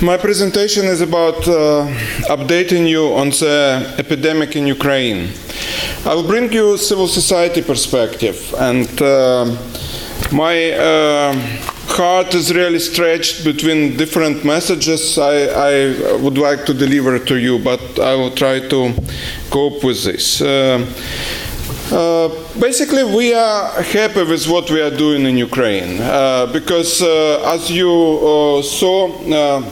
My presentation is about updating you on the epidemic in Ukraine. I will bring you civil society perspective, and my heart is really stretched between different messages I would like to deliver to you, but I will try to cope with this. Basically, we are happy with what we are doing in Ukraine because, as you saw,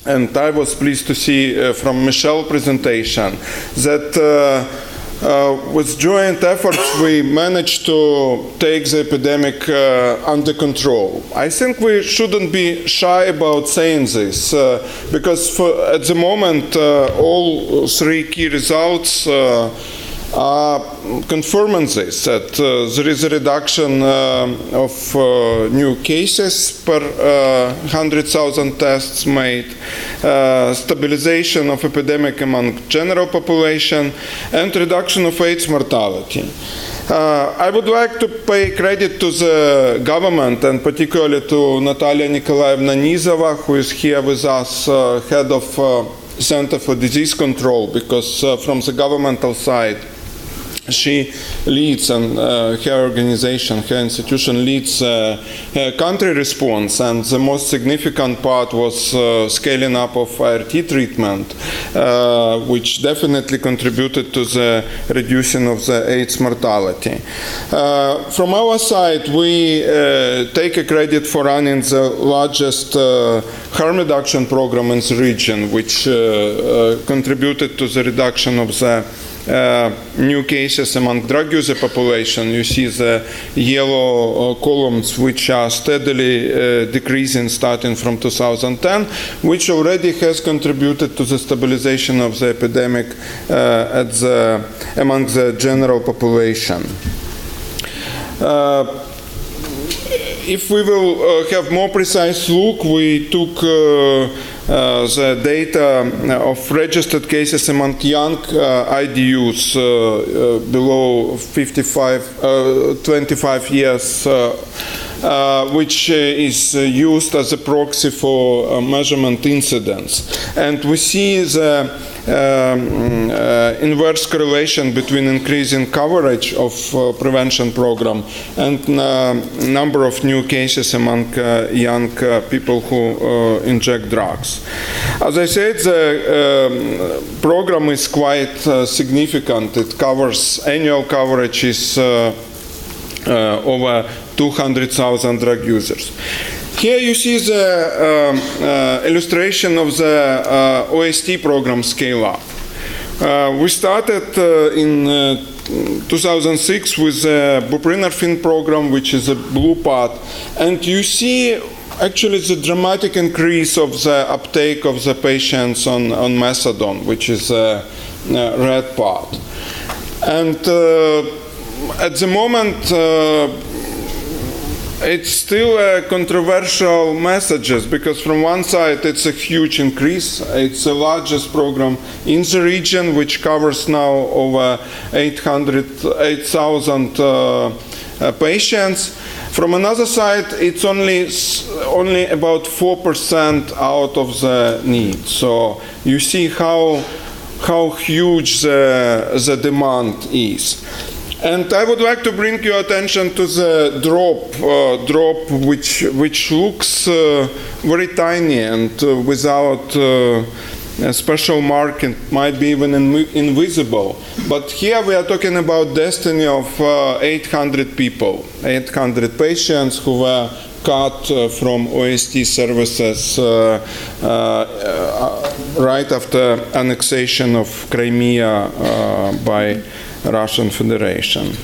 and I was pleased to see from Michelle's presentation, that with joint efforts we managed to take the epidemic under control. I think we shouldn't be shy about saying this because at the moment all three key results are confirming this, that there is a reduction of new cases per 100,000 tests made, stabilization of epidemic among general population, and reduction of AIDS mortality. I would like to pay credit to the government, and particularly to Natalia Nikolaevna Nizova, who is here with us, head of Center for Disease Control, because from the governmental side, she leads, and her organization, her institution leads country response, and the most significant part was scaling up of ART treatment, which definitely contributed to the reducing of the AIDS mortality. From our side, we take a credit for running the largest harm reduction program in the region, which contributed to the reduction of the new cases among drug user population. You see the yellow columns, which are steadily decreasing starting from 2010, which already has contributed to the stabilization of the epidemic among the general population. If we will have more precise look, we took the data of registered cases among young IDUs below 25 years, which is used as a proxy for measurement incidence. And we see the inverse correlation between increasing coverage of prevention program and number of new cases among young people who inject drugs. As I said, the program is quite significant. It covers, annual coverage is over 200,000 drug users. Here you see the illustration of the OST program scale up. We started in 2006 with the buprenorphine program, which is a blue part, and you see actually the dramatic increase of the uptake of the patients on methadone, which is a red part. And at the moment, it's still controversial messages, because from one side it's a huge increase. It's the largest program in the region, which covers now over 8,000 patients. From another side, it's only about 4% out of the need. So you see how huge the demand is. And I would like to bring your attention to the drop which looks very tiny and without a special marking, might be even invisible. But here we are talking about destiny of 800 people, 800 patients who were cut from OST services right after annexation of Crimea by Russian Federation.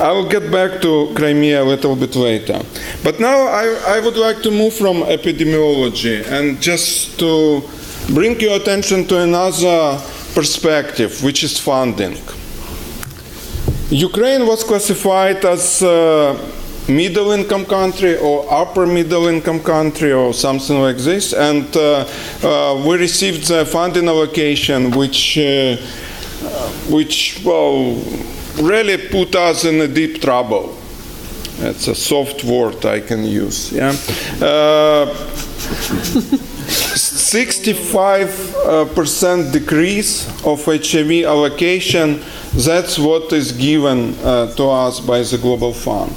I will get back to Crimea a little bit later. But now I would like to move from epidemiology and just to bring your attention to another perspective, which is funding. Ukraine was classified as middle income country or upper middle income country or something like this, and we received the funding allocation which really put us in a deep trouble. It's a soft word I can use. Yeah. 65% decrease of HIV allocation. That's what is given to us by the Global Fund.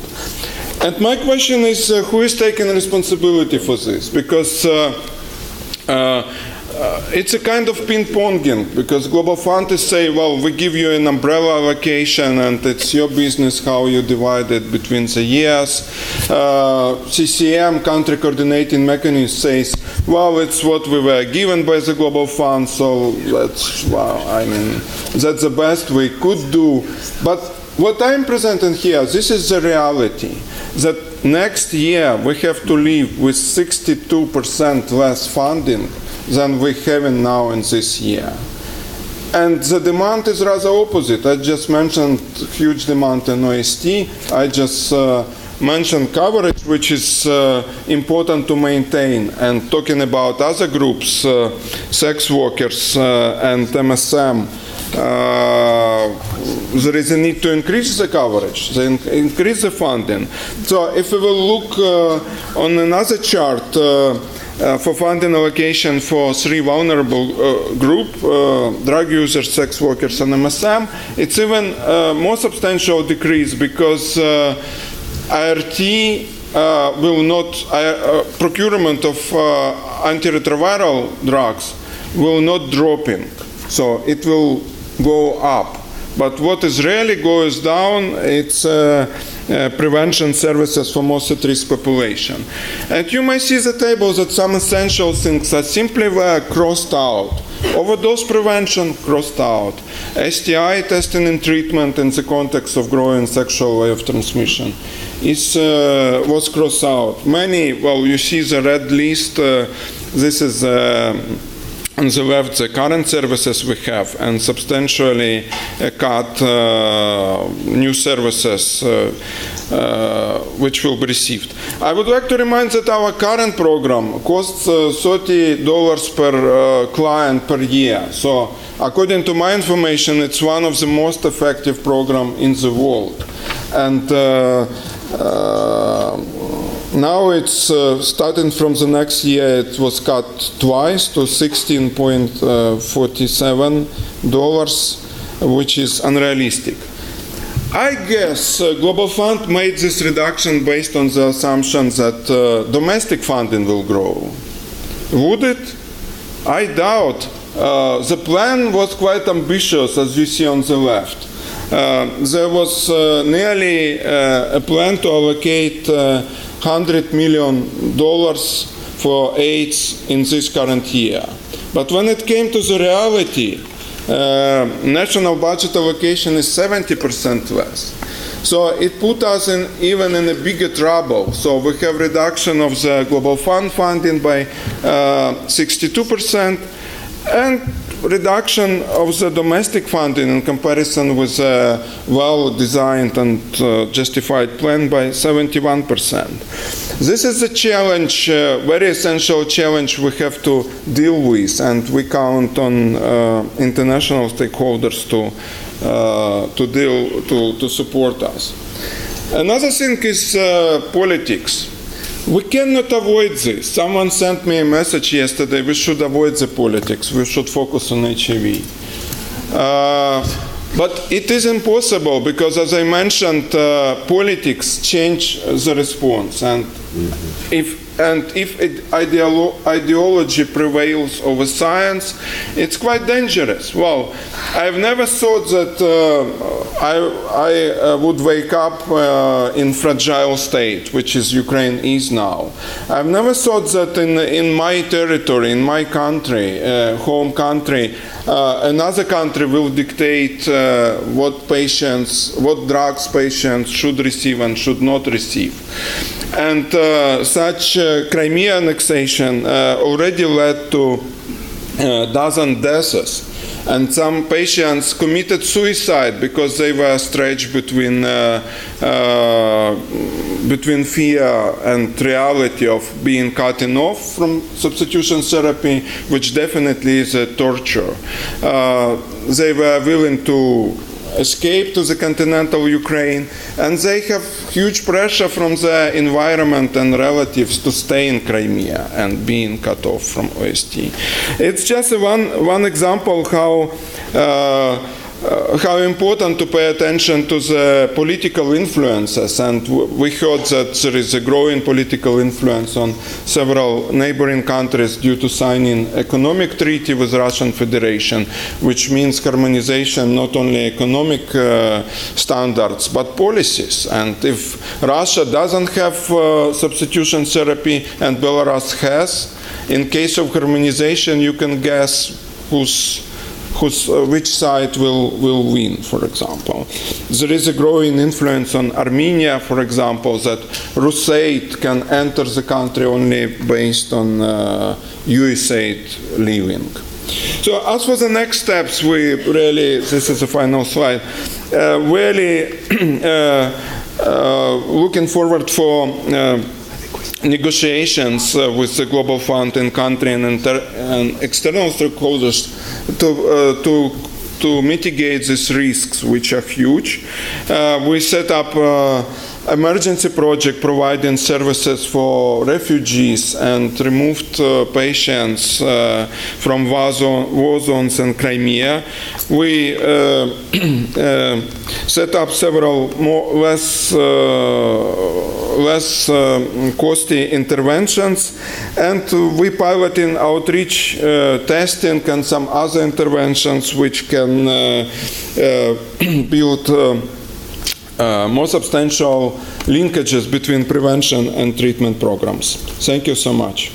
And my question is, who is taking responsibility for this? Because it's a kind of ping-ponging, because Global Fund is saying, well, we give you an umbrella allocation and it's your business how you divide it between the years. CCM, country coordinating mechanism, says, well, it's what we were given by the Global Fund, so that's, well, I mean, that's the best we could do. But what I'm presenting here, this is the reality, that next year we have to live with 62% less funding than we have now in this year. And the demand is rather opposite. I just mentioned huge demand in OST. I just mentioned coverage, which is important to maintain. And talking about other groups, sex workers and MSM, there is a need to increase the coverage, increase the funding. So if we will look on another chart, for funding allocation for three vulnerable groups, drug users, sex workers, and MSM, it's even more substantial decrease, because IRT will not, procurement of antiretroviral drugs will not dropping, so it will go up. But what is really goes down, it's prevention services for most at-risk population. And you may see the table that some essential things are simply were crossed out. Overdose prevention, crossed out. STI testing and treatment in the context of growing sexual way of transmission was crossed out. Many, well, you see the red list, this is on the left, the current services we have, and substantially cut new services which will be received. I would like to remind that our current program costs $30 per client per year. So, according to my information, it's one of the most effective programs in the world. And now it's starting from the next year, it was cut twice to $16.47, which is unrealistic. I guess Global Fund made this reduction based on the assumption that domestic funding will grow. Would it? I doubt. The plan was quite ambitious, as you see on the left. There was nearly a plan to allocate $100 million for AIDS in this current year. But when it came to the reality, national budget allocation is 70% less. So it put us even in a bigger trouble. So we have reduction of the Global Fund funding by 62%, and reduction of the domestic funding in comparison with a well-designed and justified plan by 71%. This is a challenge, very essential challenge we have to deal with, and we count on international stakeholders to support us. Another thing is politics. We cannot avoid this. Someone sent me a message yesterday, we should avoid the politics, we should focus on HIV. But it is impossible, because as I mentioned, politics change the response. And if ideology prevails over science, it's quite dangerous. Well, I've never thought that I would wake up in fragile state, which is Ukraine is now. I've never thought that in my territory, in my country, home country, another country will dictate what drugs patients should receive and should not receive. And such Crimea annexation already led to a dozen deaths. And some patients committed suicide because they were stretched between fear and reality of being cut off from substitution therapy, which definitely is a torture. They were willing to escape to the continental Ukraine, and they have huge pressure from the environment and relatives to stay in Crimea and being cut off from OST. It's just one example how important to pay attention to the political influences, and we heard that there is a growing political influence on several neighboring countries due to signing economic treaty with Russian Federation, which means harmonization not only economic standards but policies. And if Russia doesn't have substitution therapy and Belarus has, in case of harmonization you can guess which side will win, for example. There is a growing influence on Armenia, for example, that Rusaid can enter the country only based on USAID leaving. So as for the next steps, this is the final slide, really looking forward for negotiations with the Global Fund in country and external stakeholders to mitigate these risks, which are huge. We set up emergency project providing services for refugees and removed patients from war zones in Crimea. We set up several less costly interventions, and we piloting outreach testing and some other interventions which can build more substantial linkages between prevention and treatment programs. Thank you so much.